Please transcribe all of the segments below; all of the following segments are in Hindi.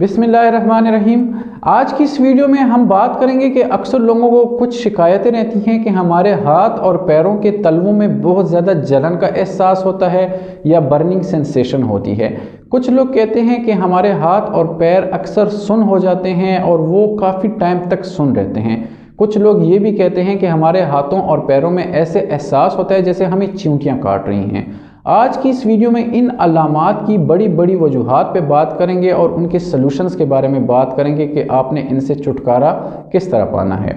बिस्मिल्लाहिर्रहमानिर्रहीम। आज की इस वीडियो में हम बात करेंगे कि अक्सर लोगों को कुछ शिकायतें रहती हैं कि हमारे हाथ और पैरों के तलवों में बहुत ज़्यादा जलन का एहसास होता है या बर्निंग सेंसेशन होती है। कुछ लोग कहते हैं कि हमारे हाथ और पैर अक्सर सुन्न हो जाते हैं और वो काफ़ी टाइम तक सुन्न रहते हैं। कुछ लोग ये भी कहते हैं कि हमारे हाथों और पैरों में ऐसे एहसास होता है जैसे हमें चींटियाँ काट रही हैं। आज की इस वीडियो में इन अलामात की बड़ी बड़ी वजूहात पे बात करेंगे और उनके सलूशंस के बारे में बात करेंगे कि आपने इनसे छुटकारा किस तरह पाना है।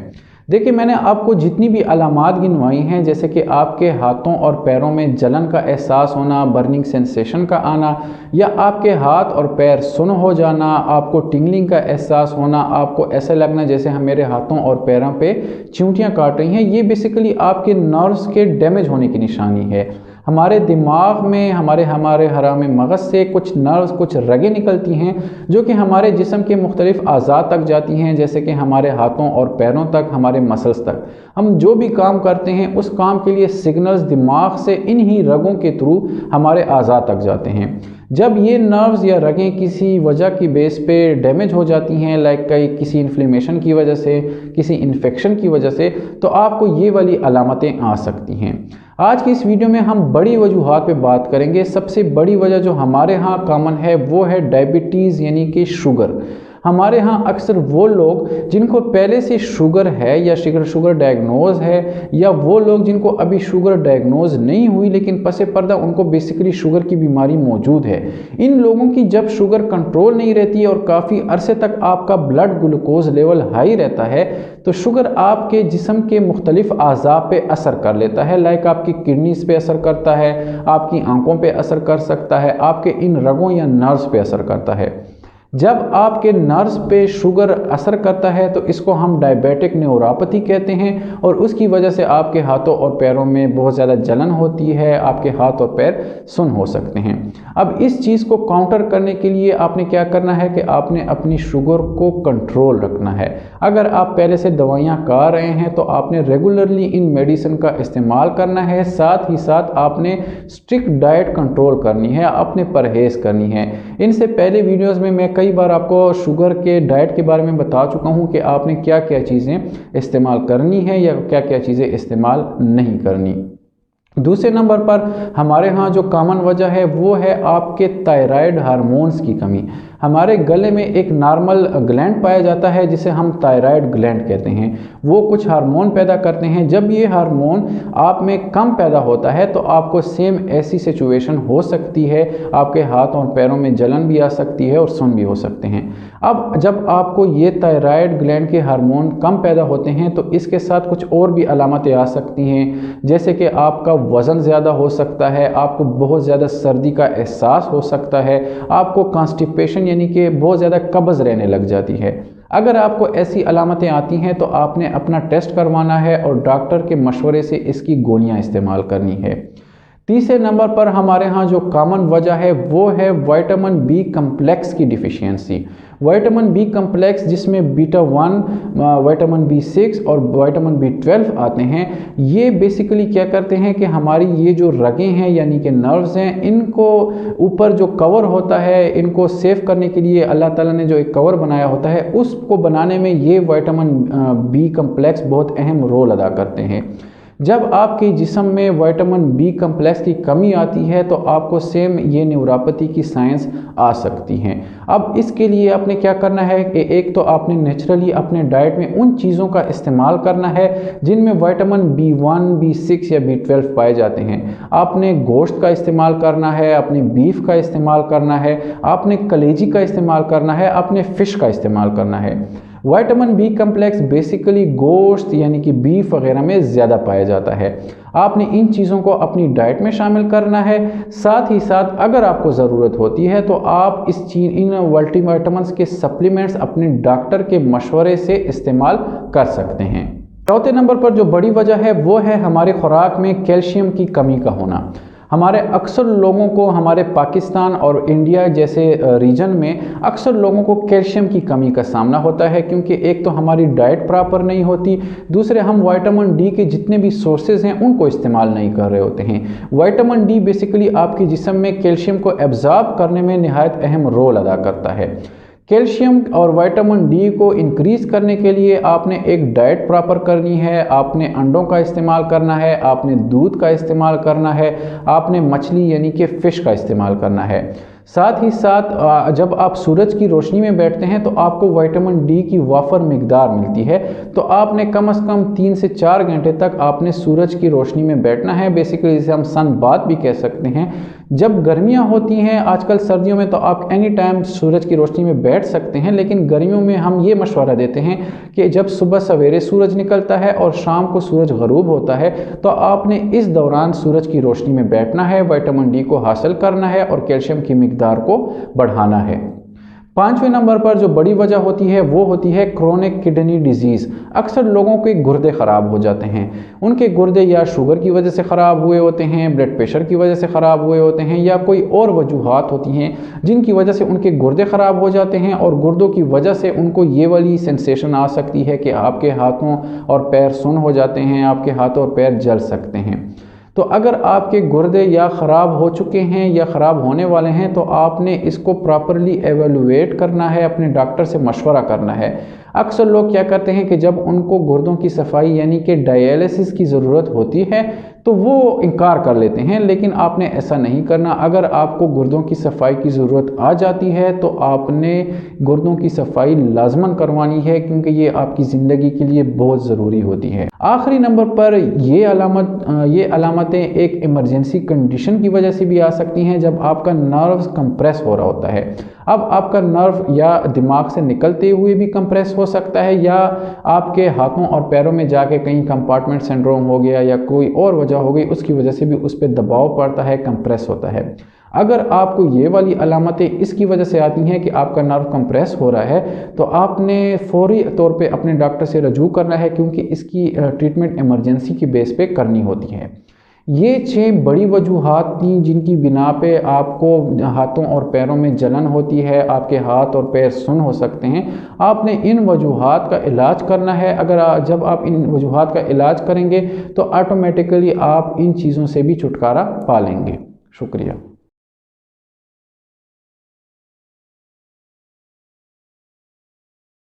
देखिए, मैंने आपको जितनी भी अलामात गिनवाई हैं, जैसे कि आपके हाथों और पैरों में जलन का एहसास होना, बर्निंग सेंसेशन का आना, या आपके हाथ और पैर सुन्न हो जाना, आपको टिंगलिंग का एहसास होना, आपको ऐसा लगना जैसे हम मेरे हाथों और पैरों पे चींटियाँ काट रही हैं, ये बेसिकली आपके नर्व्स के डैमेज होने की निशानी है। हमारे दिमाग में हमारे हराम मगज़ से कुछ नर्व्स, कुछ रगें निकलती हैं जो कि हमारे जिस्म के मुख्तलिफ अज़ा तक जाती हैं, जैसे कि हमारे हाथों और पैरों तक, हमारे मसल्स तक। हम जो भी काम करते हैं उस काम के लिए सिग्नल्स दिमाग से इन्हीं रगों के थ्रू हमारे अज़ा तक जाते हैं। जब ये नर्व्स या रगें किसी वजह की बेस पे डैमेज हो जाती हैं, लाइक किसी इन्फ्लेमेशन की वजह से, किसी इन्फेक्शन की वजह से, तो आपको ये वाली अलामतें आ सकती हैं। आज की इस वीडियो में हम बड़ी वजूहात पे बात करेंगे। सबसे बड़ी वजह जो हमारे यहाँ कॉमन है वो है डायबिटीज़, यानी कि शुगर। हमारे यहाँ अक्सर वो लोग जिनको पहले से शुगर है या शुगर डायग्नोज है, या वो लोग जिनको अभी शुगर डायग्नोज नहीं हुई लेकिन पसे पर्दा उनको बेसिकली शुगर की बीमारी मौजूद है, इन लोगों की जब शुगर कंट्रोल नहीं रहती है और काफ़ी अरसे तक आपका ब्लड ग्लूकोज लेवल हाई रहता है, तो शुगर आपके जिस्म के मुख्तलिफ अज़ा पे असर कर लेता है। लाइक आपकी किडनीज़ पे असर करता है, आपकी आंखों पे असर कर सकता है, आपके इन रगों या नर्व्स पे असर करता है। जब आपके नर्व्स पे शुगर असर करता है तो इसको हम डायबिटिक न्यूरोपैथी कहते हैं, और उसकी वजह से आपके हाथों और पैरों में बहुत ज़्यादा जलन होती है, आपके हाथ और पैर सुन्न हो सकते हैं। अब इस चीज़ को काउंटर करने के लिए आपने क्या करना है कि आपने अपनी शुगर को कंट्रोल रखना है। अगर आप पहले से दवाइयाँ खा रहे हैं तो आपने रेगुलरली इन मेडिसिन का इस्तेमाल करना है, साथ ही साथ आपने स्ट्रिक्ट डाइट कंट्रोल करनी है, अपने परहेज़ करनी है। इनसे पहले वीडियोज़ में मैं कई बार आपको शुगर के डाइट के बारे में बता चुका हूं कि आपने क्या क्या चीज़ें इस्तेमाल करनी है या क्या क्या चीज़ें इस्तेमाल नहीं करनी। दूसरे नंबर पर हमारे यहाँ जो कॉमन वजह है वो है आपके थायराइड हार्मोन्स की कमी। हमारे गले में एक नॉर्मल ग्लैंड पाया जाता है जिसे हम थायराइड ग्लैंड कहते हैं। वो कुछ हार्मोन पैदा करते हैं। जब ये हार्मोन आप में कम पैदा होता है तो आपको सेम ऐसी सिचुएशन हो सकती है, आपके हाथ और पैरों में जलन भी आ सकती है और सुन्न भी हो सकते हैं। अब जब आपको ये थायराइड ग्लैंड के हार्मोन कम पैदा होते हैं तो इसके साथ कुछ और भी अलामतें आ सकती हैं, जैसे कि आपका वज़न ज़्यादा हो सकता है, आपको बहुत ज़्यादा सर्दी का एहसास हो सकता है, आपको कॉन्स्टिपेशन यानी कि बहुत ज़्यादा कब्ज़ रहने लग जाती है। अगर आपको ऐसी अलामतें आती हैं तो आपने अपना टेस्ट करवाना है और डॉक्टर के मशवरे से इसकी गोलियां इस्तेमाल करनी है। तीसरे नंबर पर हमारे यहाँ जो कॉमन वजह है वो है विटामिन बी कम्प्लेक्स की डिफिशियंसी। विटामिन बी कम्प्लेक्स जिसमें बीटा-1, विटामिन B6 और विटामिन B12 आते हैं, ये बेसिकली क्या करते हैं कि हमारी ये जो रगें हैं यानी कि नर्व्स हैं, इनको ऊपर जो कवर होता है, इनको सेव करने के लिए अल्लाह ताला ने जो एक कवर बनाया होता है, उसको बनाने में ये विटामिन बी कम्प्लेक्स बहुत अहम रोल अदा करते हैं। जब आपके जिस्म में विटामिन बी कम्प्लेक्स की कमी आती है तो आपको सेम ये न्यूरोपैथी की साइंस आ सकती हैं। अब इसके लिए आपने क्या करना है कि एक तो आपने नेचुरली अपने डाइट में उन चीज़ों का इस्तेमाल करना है जिनमें विटामिन B1, B6 या B12 पाए जाते हैं। आपने गोश्त का इस्तेमाल करना है, अपने बीफ का इस्तेमाल करना है, आपने कलेजी का इस्तेमाल करना है, आपने फ़िश का इस्तेमाल करना है। विटामिन बी कम्प्लेक्स बेसिकली गोश्त यानी कि बीफ वगैरह में ज़्यादा पाया जाता है। आपने इन चीज़ों को अपनी डाइट में शामिल करना है। साथ ही साथ अगर आपको ज़रूरत होती है तो आप इन मल्टीविटामिन्स के सप्लीमेंट्स अपने डॉक्टर के मशवरे से इस्तेमाल कर सकते हैं। चौथे नंबर पर जो बड़ी वजह है वो है हमारे खुराक में कैल्शियम की कमी का होना। हमारे अक्सर लोगों को, हमारे पाकिस्तान और इंडिया जैसे रीजन में अक्सर लोगों को कैल्शियम की कमी का सामना होता है, क्योंकि एक तो हमारी डाइट प्रॉपर नहीं होती, दूसरे हम विटामिन डी के जितने भी सोर्सेज हैं उनको इस्तेमाल नहीं कर रहे होते हैं। विटामिन डी बेसिकली आपके जिस्म में कैल्शियम को एब्जॉर्ब करने में निहायत अहम रोल अदा करता है। कैल्शियम और विटामिन डी को इंक्रीज करने के लिए आपने एक डाइट प्रॉपर करनी है, आपने अंडों का इस्तेमाल करना है, आपने दूध का इस्तेमाल करना है, आपने मछली यानी कि फ़िश का इस्तेमाल करना है। साथ ही साथ जब आप सूरज की रोशनी में बैठते हैं तो आपको विटामिन डी की वाफर मिकदार मिलती है, तो आपने कम से कम 3 से 4 घंटे तक आपने सूरज की रोशनी में बैठना है। बेसिकली इसे हम सन बाथ भी कह सकते हैं। जब गर्मियां होती हैं, आजकल सर्दियों में तो आप एनी टाइम सूरज की रोशनी में बैठ सकते हैं, लेकिन गर्मियों में हम ये मशवरा देते हैं कि जब सुबह सवेरे सूरज निकलता है और शाम को सूरज गरूब होता है तो आपने इस दौरान सूरज की रोशनी में बैठना है, विटामिन डी को हासिल करना है और कैल्शियम की मिकदार को बढ़ाना है। 5वें नंबर पर जो बड़ी वजह होती है वो होती है क्रोनिक किडनी डिजीज़। अक्सर लोगों के गुर्दे ख़राब हो जाते हैं, उनके गुर्दे या शुगर की वजह से ख़राब हुए होते हैं, ब्लड प्रेशर की वजह से ख़राब हुए होते हैं, या कोई और वजूहात होती हैं जिनकी वजह से उनके गुर्दे ख़राब हो जाते हैं, और गुर्दों की वजह से उनको ये वाली सेंसेशन आ सकती है कि आपके हाथों और पैर सुन्न हो जाते हैं, आपके हाथ और पैर जल सकते हैं। तो अगर आपके गुर्दे या ख़राब हो चुके हैं या ख़राब होने वाले हैं तो आपने इसको प्रॉपरली एवेलुएट करना है, अपने डॉक्टर से मशवरा करना है। अक्सर लोग क्या करते हैं कि जब उनको गुर्दों की सफाई यानी कि डायलिसिस की ज़रूरत होती है तो वो इनकार कर लेते हैं, लेकिन आपने ऐसा नहीं करना। अगर आपको गुर्दों की सफाई की ज़रूरत आ जाती है तो आपने गुर्दों की सफाई लाजमन करवानी है, क्योंकि ये आपकी ज़िंदगी के लिए बहुत ज़रूरी होती है। आखिरी नंबर पर ये अलामतें एक इमरजेंसी कंडीशन की वजह से भी आ सकती हैं, जब आपका नर्व्स कंप्रेस हो रहा होता है। अब आपका नर्व या दिमाग से निकलते हुए भी कंप्रेस हो सकता है, या आपके हाथों और पैरों में जाके कहीं कंपार्टमेंट सिंड्रोम हो गया या कोई और वजह हो गई, उसकी वजह से भी उस पर दबाव पड़ता है, कंप्रेस होता है। अगर आपको ये वाली अलामतें इसकी वजह से आती हैं कि आपका नर्व कंप्रेस हो रहा है तो आपने फौरी तौर पे अपने डॉक्टर से रजू करना है, क्योंकि इसकी ट्रीटमेंट इमरजेंसी की बेस पे करनी होती है। ये 6 बड़ी वजूहात थी जिनकी बिना पे आपको हाथों और पैरों में जलन होती है, आपके हाथ और पैर सुन्न हो सकते हैं। आपने इन वजूहात का इलाज करना है। जब आप इन वजूहात का इलाज करेंगे तो ऑटोमेटिकली आप इन चीज़ों से भी छुटकारा पा लेंगे। शुक्रिया।